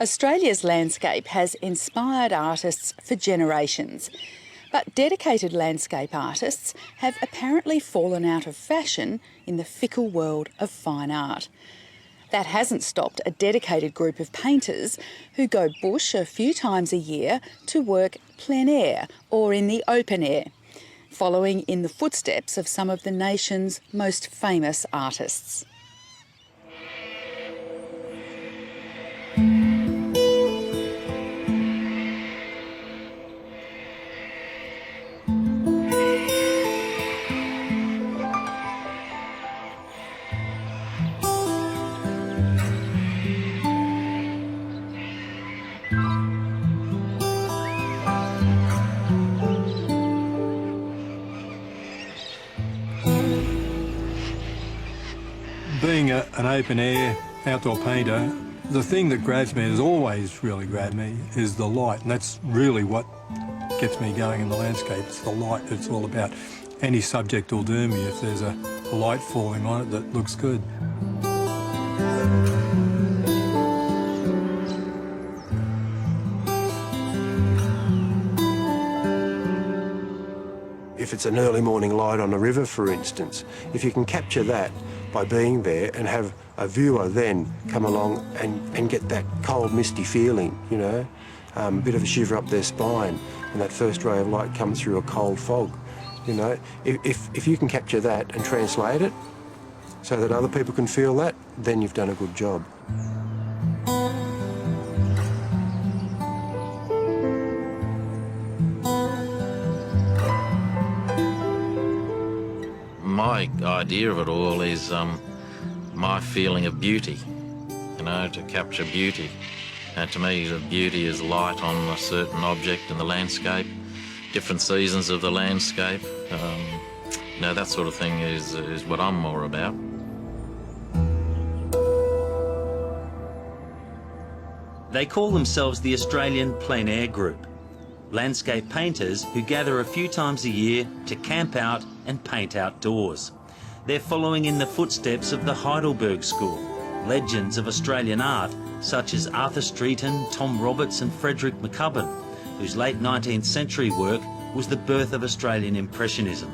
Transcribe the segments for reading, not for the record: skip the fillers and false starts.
Australia's landscape has inspired artists for generations, but dedicated landscape artists have apparently fallen out of fashion in the fickle world of fine art. That hasn't stopped a dedicated group of painters who go bush a few times a year to work plein air or in the open air, following in the footsteps of some of the nation's most famous artists. Being an open-air outdoor painter, the thing that grabs me, has always really grabbed me, is the light, and that's really what gets me going in the landscape. It's the light it's all about. Any subject will do me if there's a light falling on it that looks good. If it's an early morning light on a river, for instance, if you can capture that by being there and have a viewer then come along and get that cold, misty feeling, you know, a bit of a shiver up their spine, and that first ray of light comes through a cold fog, you know. If you can capture that and translate it so that other people can feel that, then you've done a good job. My idea of it all is my feeling of beauty, you know, to capture beauty. And to me, the beauty is light on a certain object in the landscape, different seasons of the landscape. You know, that sort of thing is what I'm more about. They call themselves the Australian Plein Air Group, landscape painters who gather a few times a year to camp out and paint outdoors. They're following in the footsteps of the Heidelberg School, legends of Australian art such as Arthur Streeton, Tom Roberts and Frederick McCubbin, whose late 19th century work was the birth of Australian Impressionism.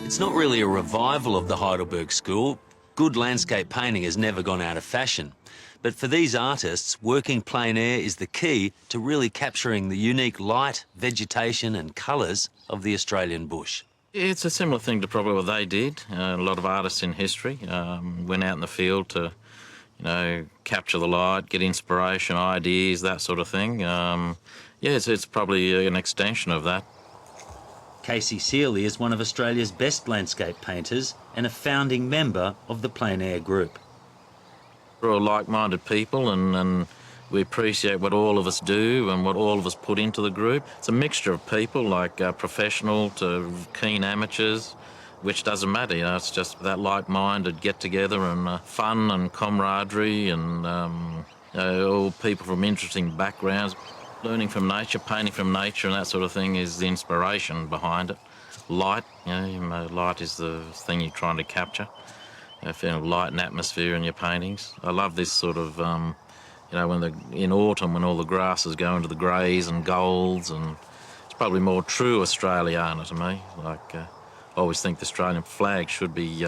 It's not really a revival of the Heidelberg School. Good landscape painting has never gone out of fashion. But for these artists, working plein air is the key to really capturing the unique light, vegetation and colours of the Australian bush. It's a similar thing to probably what they did. A lot of artists in history went out in the field to, you know, capture the light, get inspiration, ideas, that sort of thing. Yeah, it's probably an extension of that. Casey Seeley is one of Australia's best landscape painters and a founding member of the Plein Air Group. We're all like-minded people and we appreciate what all of us do and what all of us put into the group. It's a mixture of people, like professional to keen amateurs, which doesn't matter, you know, it's just that like-minded get-together and fun and camaraderie and you know, all people from interesting backgrounds. Learning from nature, painting from nature and that sort of thing is the inspiration behind it. Light, you know, light is the thing you're trying to capture. Feeling light and atmosphere in your paintings. I love this sort of, you know, in autumn when all the grasses go into the greys and golds, and it's probably more true Australiana to me. Like, I always think the Australian flag should be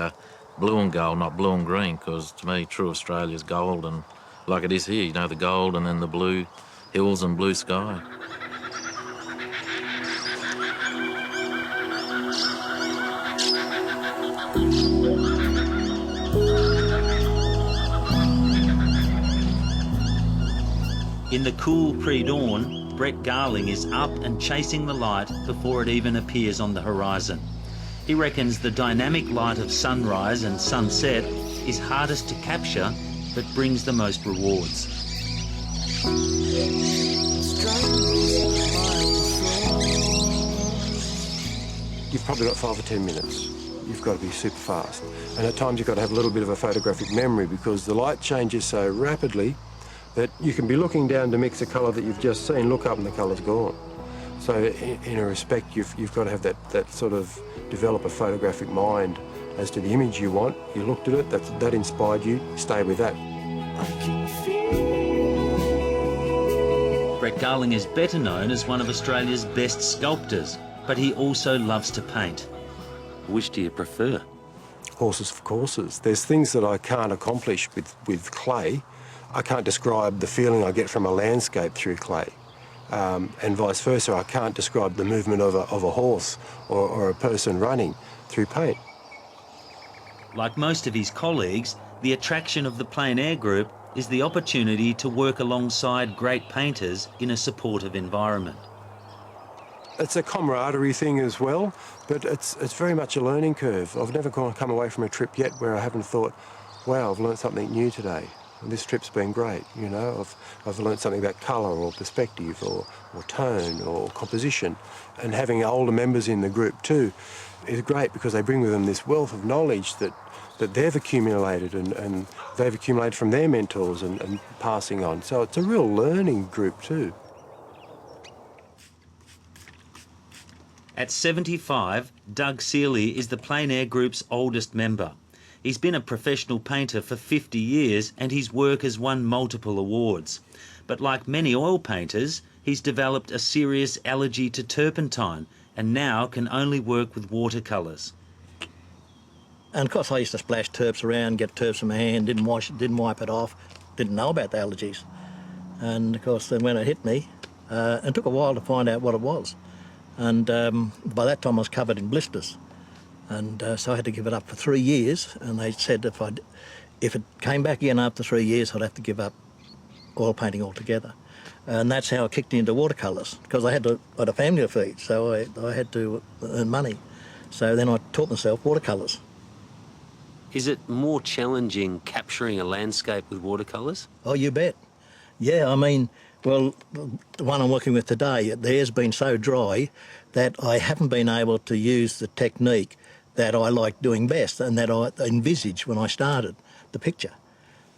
blue and gold, not blue and green, because to me, true Australia's gold, and like it is here, you know, the gold and then the blue hills and blue sky. In the cool pre-dawn, Brett Garling is up and chasing the light before it even appears on the horizon. He reckons the dynamic light of sunrise and sunset is hardest to capture, but brings the most rewards. You've probably got 5 or 10 minutes. You've got to be super fast. And at times you've got to have a little bit of a photographic memory because the light changes so rapidly that you can be looking down to mix a colour that you've just seen, look up and the colour's gone. So in a respect, you've got to have that sort of develop a photographic mind as to the image you want. You looked at it, that inspired you, stay with that. Brett Garling is better known as one of Australia's best sculptors, but he also loves to paint. Which do you prefer? Horses for courses. There's things that I can't accomplish with clay. I can't describe the feeling I get from a landscape through clay. And vice versa, I can't describe the movement of a horse or a person running through paint. Like most of his colleagues, the attraction of the plein air group is the opportunity to work alongside great painters in a supportive environment. It's a camaraderie thing as well, but it's very much a learning curve. I've never come away from a trip yet where I haven't thought, wow, I've learnt something new today. And this trip's been great, you know. I've learnt something about colour or perspective or tone or composition. And having older members in the group too is great because they bring with them this wealth of knowledge that they've accumulated and they've accumulated from their mentors and passing on. So it's a real learning group too. At 75, Doug Seeley is the plein air group's oldest member. He's been a professional painter for 50 years and his work has won multiple awards. But like many oil painters, he's developed a serious allergy to turpentine and now can only work with watercolours. And of course I used to splash turps around, get turps in my hand, didn't wash it, didn't wipe it off, didn't know about the allergies. And of course then when it hit me, it took a while to find out what it was. And by that time I was covered in blisters. And so I had to give it up for 3 years, and they said if it came back again after 3 years, I'd have to give up oil painting altogether. And that's how I kicked into watercolours, because I had a family to feed, so I had to earn money. So then I taught myself watercolours. Is it more challenging capturing a landscape with watercolours? Oh, you bet. Yeah, I mean, well, the one I'm working with today, theirs been so dry that I haven't been able to use the technique that I like doing best and that I envisaged when I started the picture.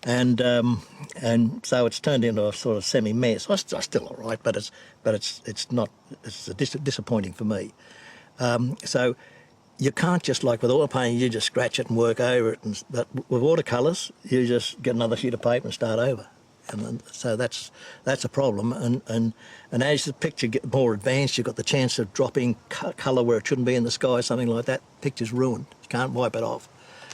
And so it's turned into a sort of semi-mess. I'm still all right, but it's disappointing for me. So you can't just, like with oil painting, you just scratch it and work over it. But with watercolours, you just get another sheet of paper and start over. And so that's a problem. And as the picture gets more advanced, you've got the chance of dropping colour where it shouldn't be in the sky, something like that. Picture's ruined. You can't wipe it off.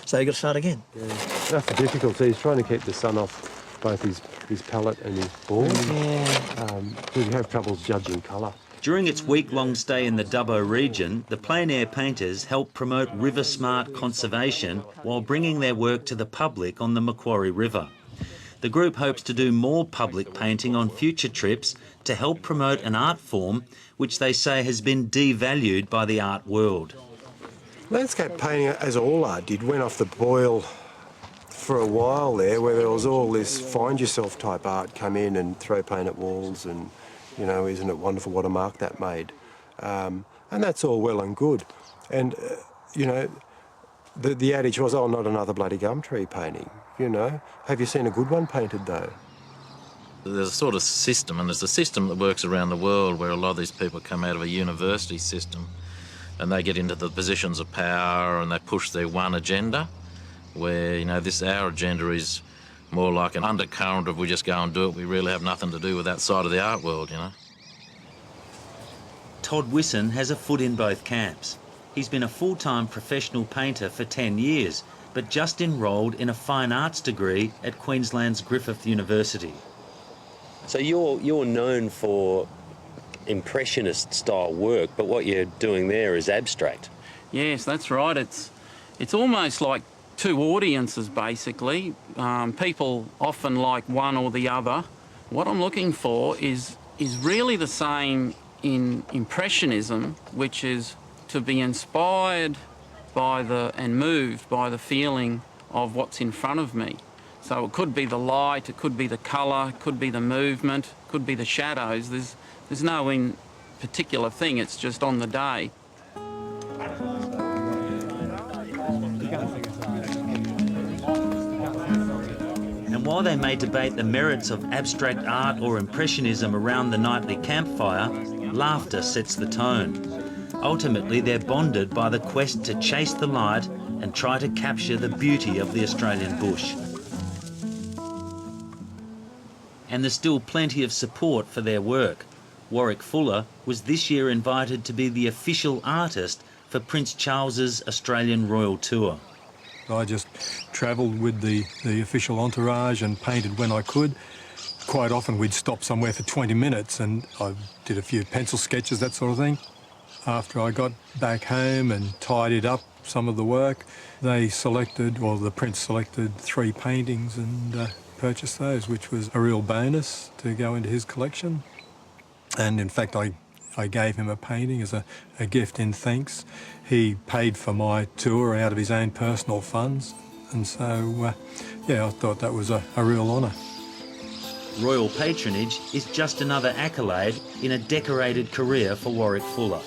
So you've got to start again. Yeah. That's the difficulty. He's trying to keep the sun off both his palette and his board. Yeah. We have troubles judging colour. During its week-long stay in the Dubbo region, the plein air painters help promote river-smart conservation while bringing their work to the public on the Macquarie River. The group hopes to do more public painting on future trips to help promote an art form which they say has been devalued by the art world. Landscape painting, as all art did, went off the boil for a while there, where there was all this find-yourself type art come in and throw paint at walls and, you know, isn't it wonderful what a mark that made? And that's all well and good. And, you know, the adage was, oh, not another bloody gum tree painting, you know. Have you seen a good one painted, though? There's a sort of system, and there's a system that works around the world where a lot of these people come out of a university system and they get into the positions of power and they push their one agenda, where, you know, our agenda is more like an undercurrent of we just go and do it. We really have nothing to do with that side of the art world, you know. Todd Wisson has a foot in both camps. He's been a full-time professional painter for 10 years, but just enrolled in a fine arts degree at Queensland's Griffith University. So you're known for impressionist style work, but what you're doing there is abstract. Yes, that's right. It's almost like two audiences, basically. People often like one or the other. What I'm looking for is really the same in Impressionism, which is to be inspired by and moved by the feeling of what's in front of me. So it could be the light, it could be the colour, it could be the movement, it could be the shadows. There's no in particular thing, it's just on the day. And while they may debate the merits of abstract art or Impressionism around the nightly campfire, laughter sets the tone. Ultimately, they're bonded by the quest to chase the light and try to capture the beauty of the Australian bush. And there's still plenty of support for their work. Warwick Fuller was this year invited to be the official artist for Prince Charles's Australian Royal Tour. I just travelled with the official entourage and painted when I could. Quite often we'd stop somewhere for 20 minutes and I did a few pencil sketches, that sort of thing. After I got back home and tidied up some of the work, they selected, or the Prince selected 3 paintings and purchased those, which was a real bonus to go into his collection. And in fact, I gave him a painting as a gift in thanks. He paid for my tour out of his own personal funds. And so, yeah, I thought that was a real honour. Royal patronage is just another accolade in a decorated career for Warwick Fuller.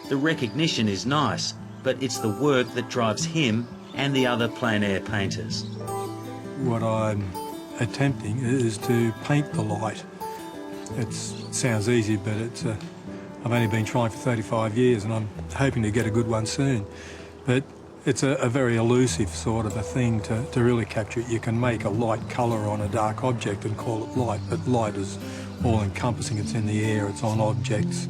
The recognition is nice, but it's the work that drives him and the other plein-air painters. What I'm attempting is to paint the light. It sounds easy, but I've only been trying for 35 years and I'm hoping to get a good one soon. But it's a very elusive sort of a thing to really capture it. You can make a light colour on a dark object and call it light, but light is all-encompassing. It's in the air, it's on objects.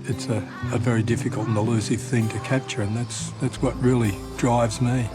It's a very difficult and elusive thing to capture, and that's what really drives me.